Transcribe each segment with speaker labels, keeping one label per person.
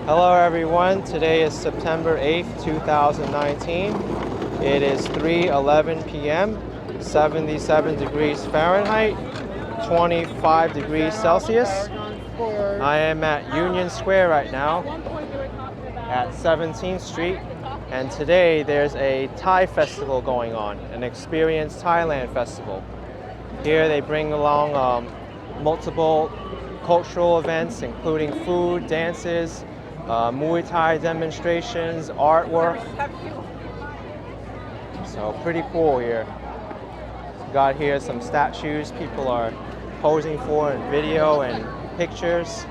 Speaker 1: Hello everyone, today is September 8th, 2019. It is 3:11 p.m., 77 degrees Fahrenheit, 25 degrees Celsius. I am at Union Square right now at 17th Street, and today there's a Thai festival going on, an Experience Thailand Festival. Here they bring along multiple cultural events including food, dances, Muay Thai demonstrations, artwork. So pretty cool here. Got here some statues people are posing for in video and pictures.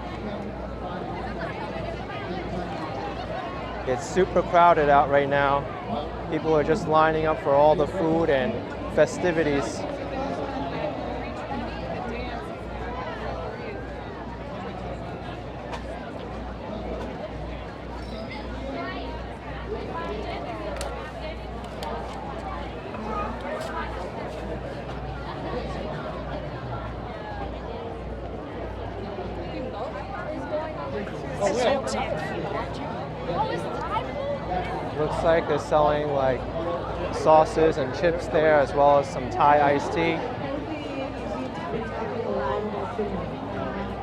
Speaker 1: It's super crowded out right now. People are just lining up for all the food and festivities. Looks like they're selling like sauces and chips there, as well as some Thai iced tea.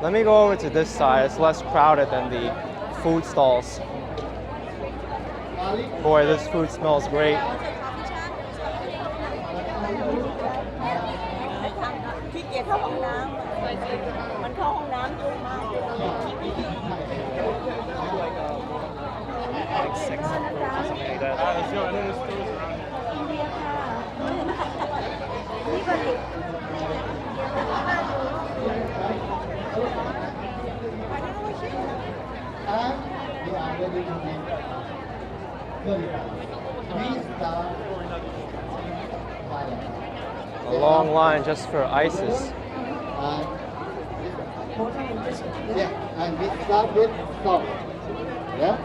Speaker 1: Let me go over to this side. It's less crowded than the food stalls. Boy, this food smells great. A long line just for ices.
Speaker 2: Yeah, and we start with salt. Yeah?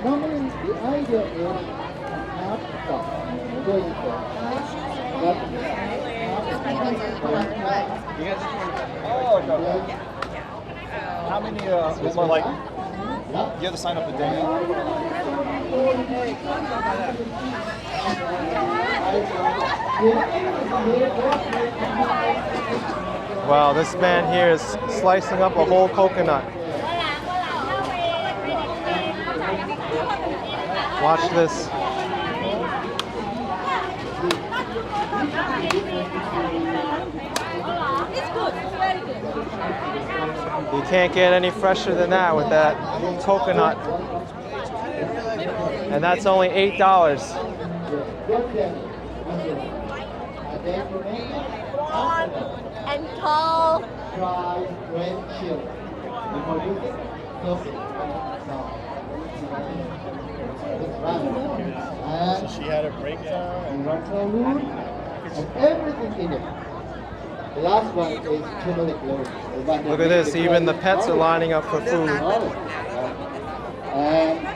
Speaker 2: Normally the idea is half salt.
Speaker 3: How many, it's more like, you have to sign up a day.
Speaker 1: Wow, this man here is slicing up a whole coconut. Watch this. You can't get any fresher than that with that coconut. And that's only $8.
Speaker 4: And tall.
Speaker 3: So she had a breakdown
Speaker 2: and everything in it. The last one is turmeric loaf.
Speaker 1: Look at this, even the pets are lining up for food.
Speaker 2: And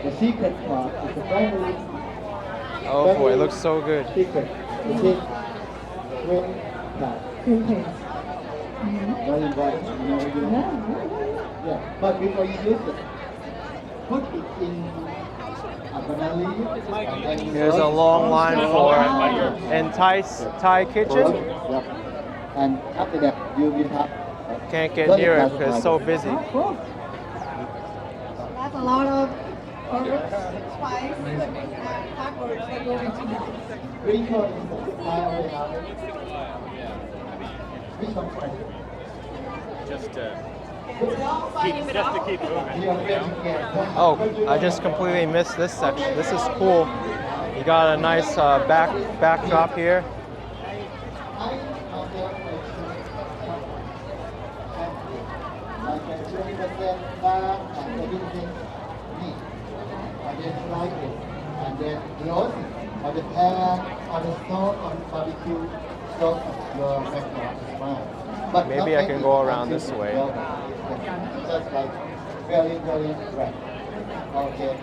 Speaker 2: the secret part is the primary.
Speaker 1: Oh boy, it looks so good.
Speaker 2: Secret. It is shrimp pie. Very important. Yeah, but before you use it, put it in a banana leaf.
Speaker 1: Here's a long line for Entice Thai Kitchen.
Speaker 2: Yep. And after that, you will have.
Speaker 1: Can't get near it because it's so busy.
Speaker 4: That's a lot of herbs, spice, and peppers that go into that.
Speaker 2: Which one is the Thai original? Which one?
Speaker 3: just to keep moving.
Speaker 1: Oh, I just completely missed this section. This is cool. You got a nice backdrop here.
Speaker 2: And then close or the pan or the salt on barbecue sauce of your background is fine. But
Speaker 1: Maybe I can go around this way.
Speaker 2: Just like very, very red. Okay.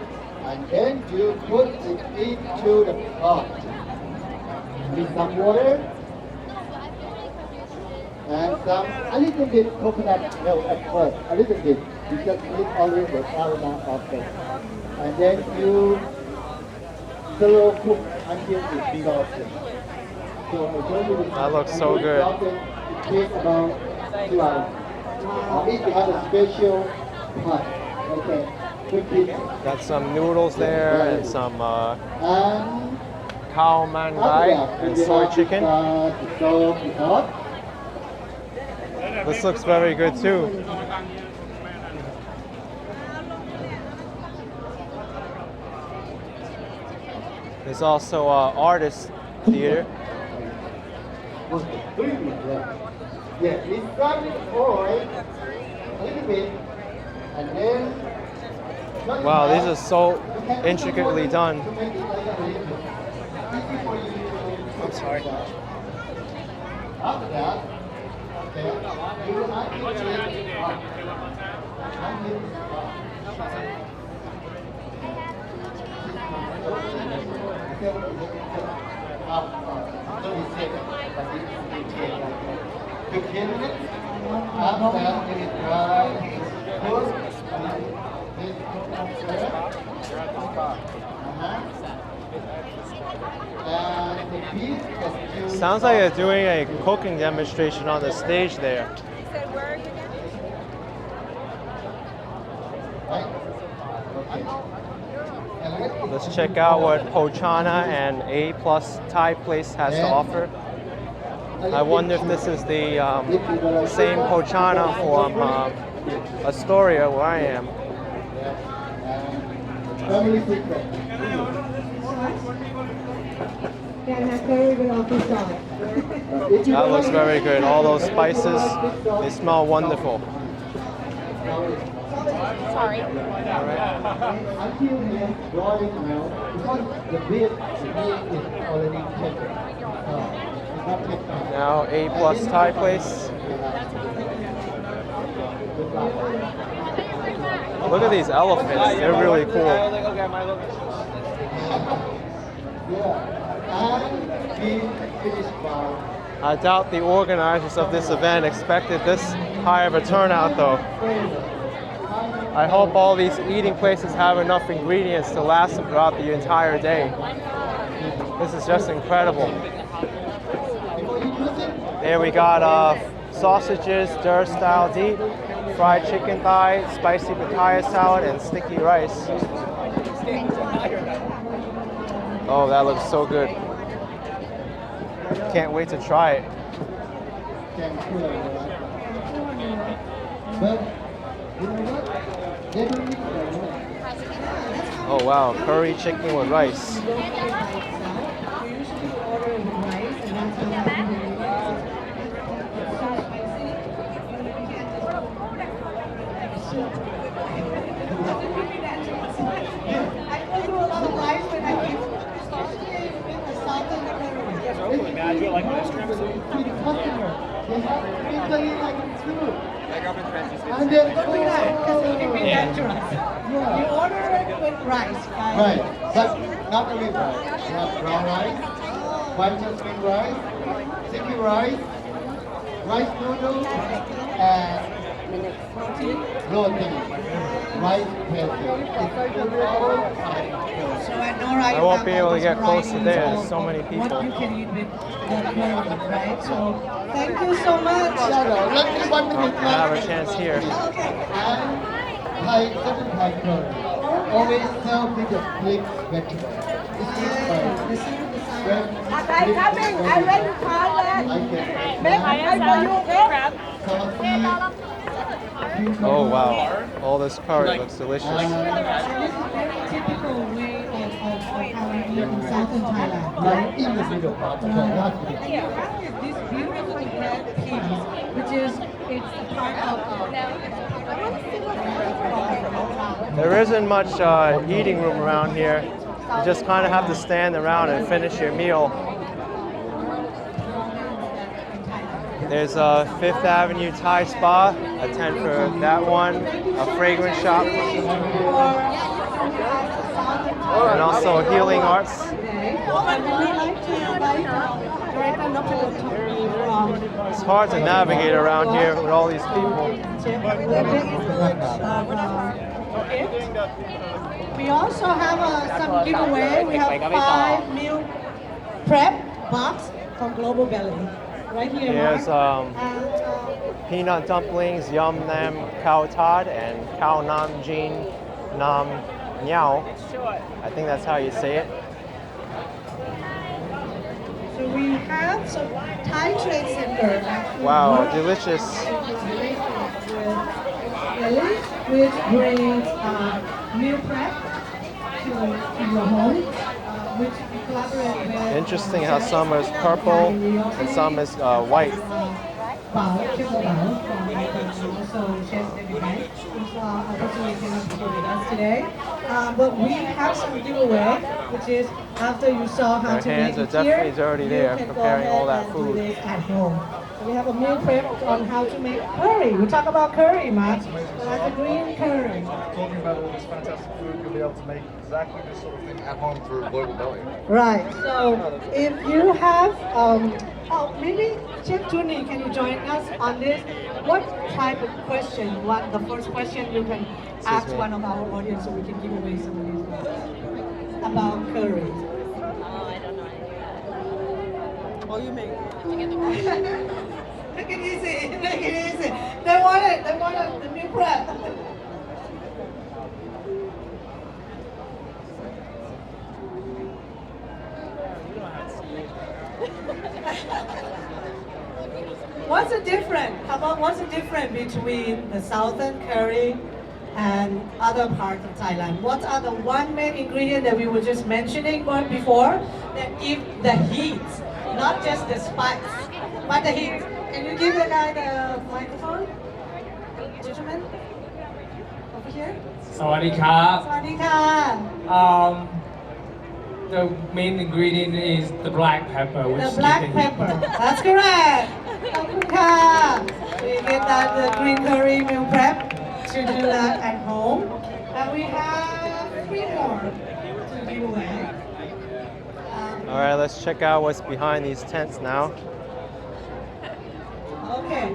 Speaker 2: And then you put it into the pot with some water. And some a little bit coconut milk at first, a little bit. You just eat only the caramel of it, and then you slow cook until it's softened. So I show you the
Speaker 1: That looks so
Speaker 2: until
Speaker 1: good.
Speaker 2: softened, it takes about 2 hours. If you have a special pot, okay, quick it.
Speaker 1: Got some noodles there and some
Speaker 2: And
Speaker 1: khao man gai and soy chicken. This looks very good too. There's also artist theater.
Speaker 2: Yeah, we start with oil, a little bit, and then.
Speaker 1: Wow, these are so intricately done.
Speaker 2: I'm sorry. After that, okay, you will actually
Speaker 1: Sounds like they're doing a cooking demonstration on the stage there. Let's check out what ⁴ᴷ⁶ and ⁴ Thai place has to offer. I wonder if this is the same ⁴ᴷ⁶ from Astoria, where I am.
Speaker 2: Family secret.
Speaker 1: That looks very good. All those spices, they smell wonderful.
Speaker 5: Sorry.
Speaker 2: Until here, drawing out, because the beard is already taken. It's not taken.
Speaker 1: Now ⁴ Thai place. Look at these elephants. They're really cool. I doubt the organizers of this event expected this high of a turnout though. I hope all these eating places have enough ingredients to last them throughout the entire day. This is just incredible. There we got sausages, style deep, fried chicken thigh, spicy papaya salad, and sticky rice. Oh, that looks so good. Can't wait to try it. Oh wow, curry chicken with rice.
Speaker 2: And then,
Speaker 4: You order it with rice, right?
Speaker 2: right, but not only rice. You have brown rice, white jasmine rice, sticky rice, rice noodles, and roti, rice pancake.
Speaker 4: So at Nora,
Speaker 1: I won't be able to get close to there. There's so many people.
Speaker 4: What you can eat with the curry, right? So thank you so much.
Speaker 2: Let me 1 minute.
Speaker 1: I have a chance here.
Speaker 2: And Thai, certain Thai curry, always served with the flaked vegetable. This is my
Speaker 5: I coming. I ready to call that. Make I for you, grab.
Speaker 1: Oh wow, all this curry looks delicious.
Speaker 4: Typical way of how we eat in southern Thailand, right?
Speaker 2: in the middle part,
Speaker 4: And you have this beautiful bread piece, which is it's a part of.
Speaker 1: There isn't much eating room around here. You just kind of have to stand around and finish your meal. There's a Fifth Avenue Thai Spa, attend for that one, a fragrance shop, and also healing arts.
Speaker 4: I would like to invite Director Dr.
Speaker 1: It's hard to navigate around here with all these people.
Speaker 4: We also have some giveaway. We have 5 meal prep box from Global Belly. Right here,
Speaker 1: Here's
Speaker 4: Mark.
Speaker 1: peanut dumplings, yum nam cow tod, and cow nam jin nam nyao. I think that's how you say it.
Speaker 4: So we have some Thai trade center. Actually,
Speaker 1: Wow, delicious.
Speaker 4: Which brings meal prep to your home, which we collaborate with.
Speaker 1: Interesting how some is purple and some is white.
Speaker 4: Also Chef David Bank, who's unfortunately cannot be here with us today. But we have some giveaway, which is after you saw how
Speaker 1: Their
Speaker 4: to
Speaker 1: hands
Speaker 4: make
Speaker 1: are
Speaker 4: it here,
Speaker 1: definitely dirty there,
Speaker 4: you can go
Speaker 1: preparing all
Speaker 4: ahead
Speaker 1: that
Speaker 4: and do
Speaker 1: food.
Speaker 4: this at home. So we have a meal prep on how to make curry. We talk about curry, Matt. So that's a green curry.
Speaker 3: Talking about all this fantastic food, you'll be able to make exactly this sort of thing at home through Global Belly.
Speaker 4: Right. So if you have, maybe Chef Tuni, can you join us on this? What type of question? What the first question you can ask
Speaker 1: me.
Speaker 4: one of our audience so we can give away some of these things about curry. Make it easy. Make it easy. They want it. They want the meal prep. What's the difference? How about what's the difference between the southern curry and other parts of Thailand? What are the one main ingredient that we were just mentioning before that give the heat, not just the spice, but the heat? Can you give the guy the microphone, gentlemen, over here?
Speaker 6: สวัสดีครับ
Speaker 4: สวัสดีค่ะ
Speaker 6: The main ingredient is the black pepper, which
Speaker 4: The
Speaker 6: gives
Speaker 4: black
Speaker 6: the heat.
Speaker 4: pepper. That's correct. ขอบคุณค่ะ We get that the green curry meal prep to do that at home. And we have 3 more to give away.
Speaker 1: All right, let's check out what's behind these tents now.
Speaker 4: Okay.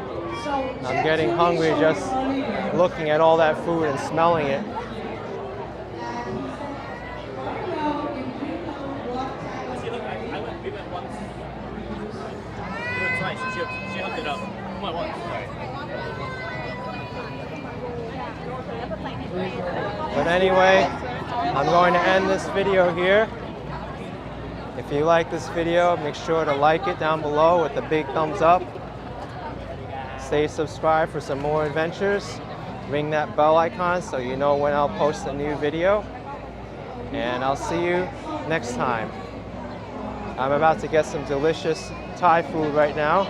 Speaker 4: So
Speaker 1: I'm getting hungry just looking at all that food and smelling it. But anyway, I'm going to end this video here. If you like this video, make sure to like it down below with a big thumbs up. Stay subscribed for some more adventures. Ring that bell icon so you know when I'll post a new video. And I'll see you next time. I'm about to get some delicious Thai food right now.